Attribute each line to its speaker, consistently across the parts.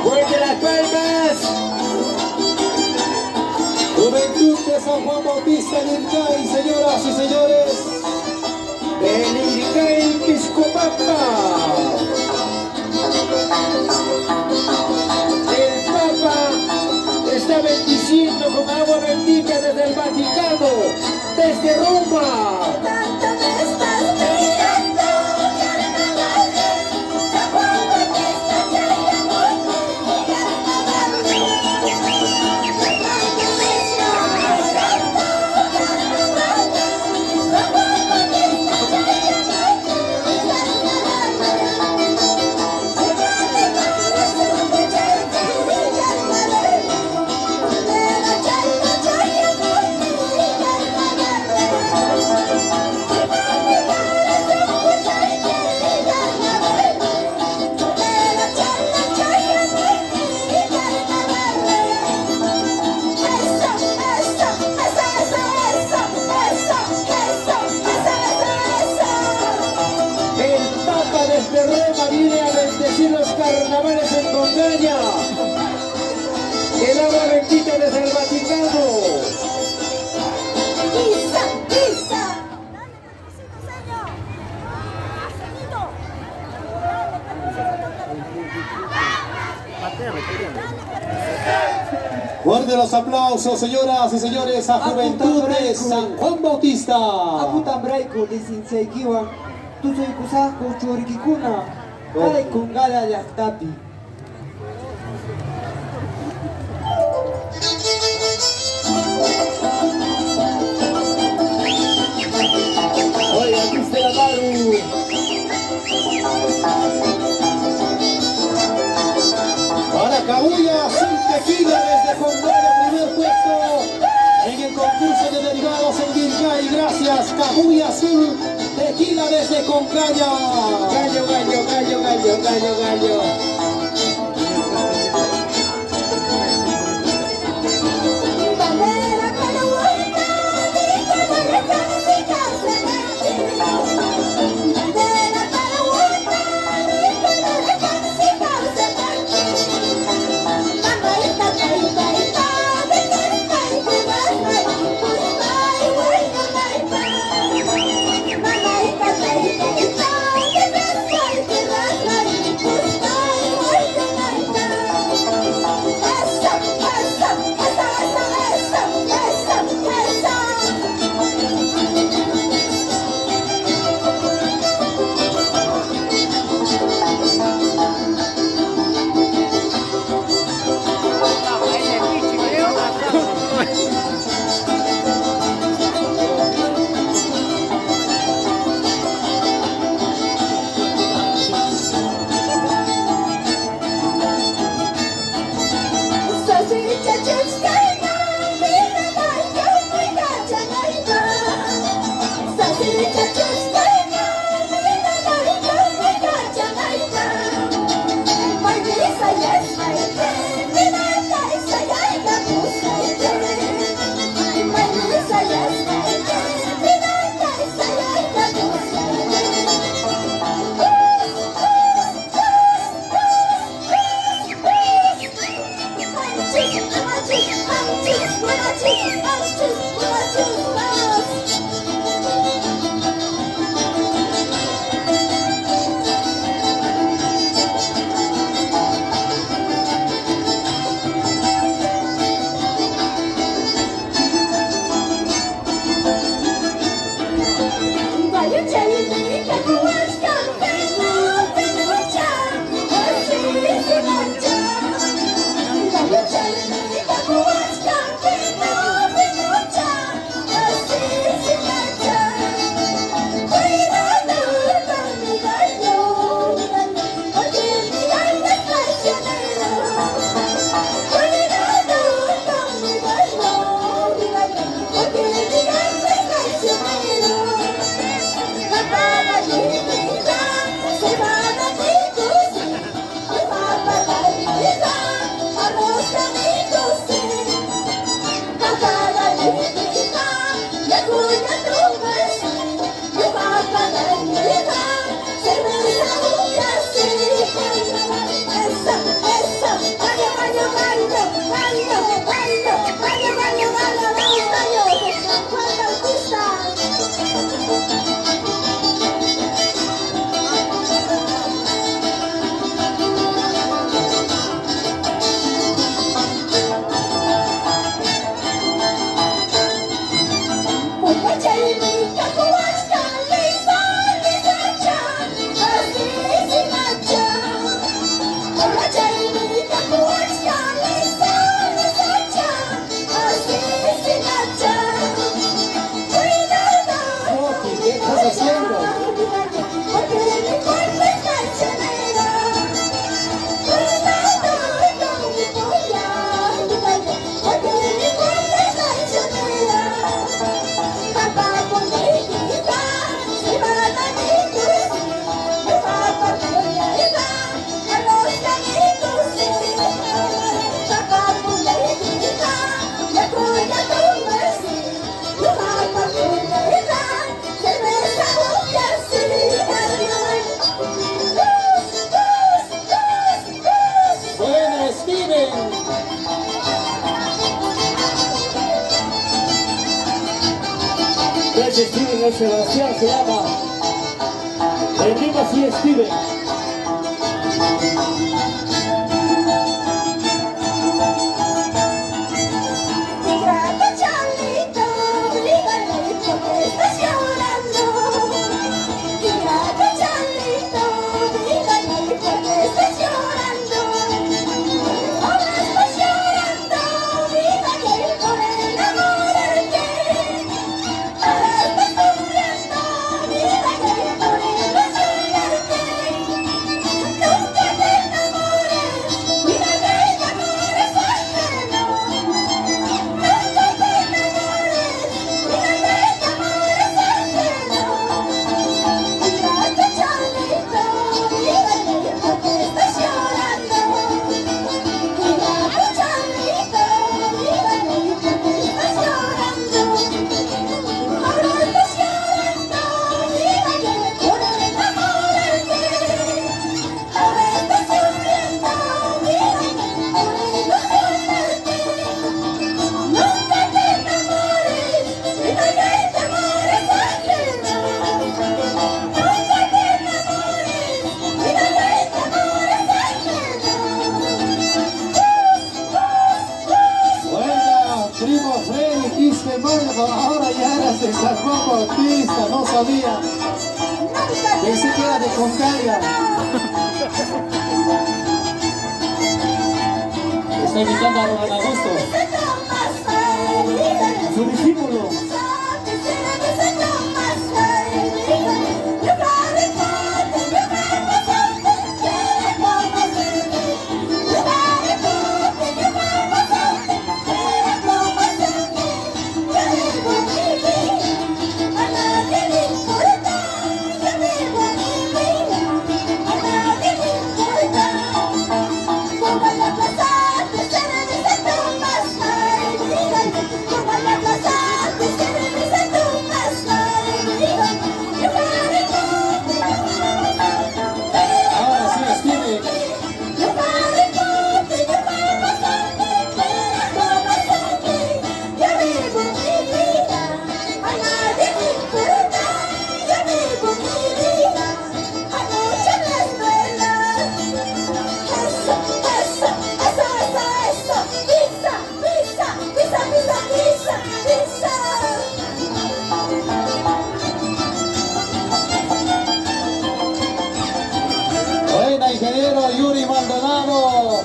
Speaker 1: Fuerte las palmas. Juventud de San Juan Bautista del IRCAI, señoras y señores, del IRCAI Piscopapa. El Papa está bendiciendo con agua bendita desde el Vaticano, desde Roma. Carnavales en Concaña, el agua bendita desde el Vaticano. Fuerte los aplausos, señoras y señores, a Juventud de San Juan Bautista.
Speaker 2: Ay, con gala de Actapi.
Speaker 1: Oiga, aquí usted la Maru. Para Cabuya, sin tequila desde Concaña, primer puesto en el concurso de derivados en IRCAI. Gracias, Cabuya Azul, tequila desde Concaña. Gallo, gallo, gallo, gallo, gallo, gallo. Ese Steven, Sebastián se llama. El niño así es Steven. Ahora ya eras de San Juan Bautista, no sabía. Pensé que era de Concaria. Está invitando a Don Augusto, su discípulo. Ingeniero Yuri Maldonado.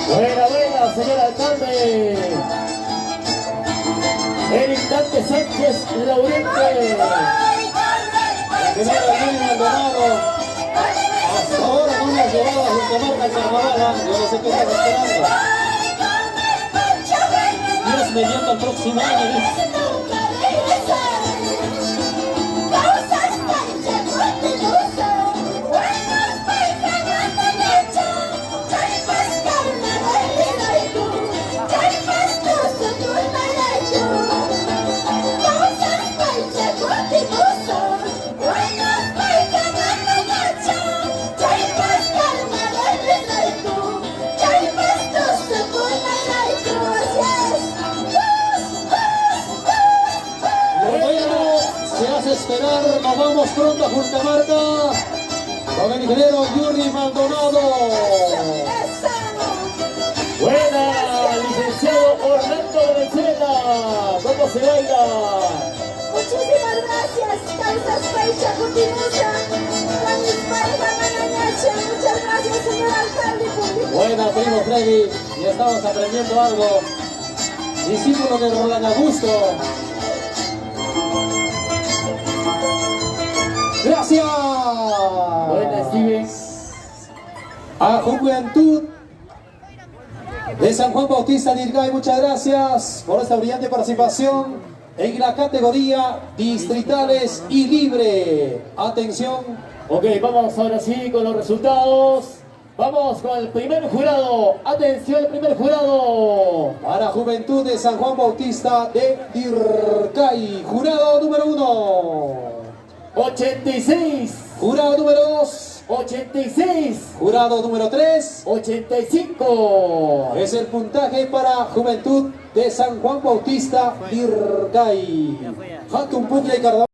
Speaker 1: Buena, señor alcalde. Eric Dante Sánchez Laurente. Ingeniero Yuri Maldonado. has llevado a Juntamarca al carnaval, ¿ah? Yo no sé qué estás esperando. Dios mediante el próximo año. Esperar, nos vamos pronto a Juntamarca con el ingeniero Yuri Maldonado.
Speaker 3: Buena, licenciado Orlando Venezuela. ¿Cómo se baila?
Speaker 4: Muchísimas gracias, causas fecha continusa. Muchas gracias, señor alcalde público.
Speaker 1: Buena, primo Freddy, ya estamos aprendiendo algo. Discípulo de Roland Augusto. Gracias.
Speaker 3: Buena, Steven.
Speaker 1: A Juventud de San Juan Bautista de Irgay, muchas gracias por esta brillante participación en la categoría distritales y libre. Atención.
Speaker 3: Ok, vamos ahora sí con los resultados. Vamos con el primer jurado. Atención, el primer jurado.
Speaker 1: Para Juventud de San Juan Bautista de Irgay, jurado número 1.
Speaker 3: 86.
Speaker 1: Jurado número 2.
Speaker 3: 86.
Speaker 1: Jurado número 3.
Speaker 3: 85.
Speaker 1: Es el puntaje para Juventud de San Juan Bautista de Irgay. Hatun Puglia y Carnaval.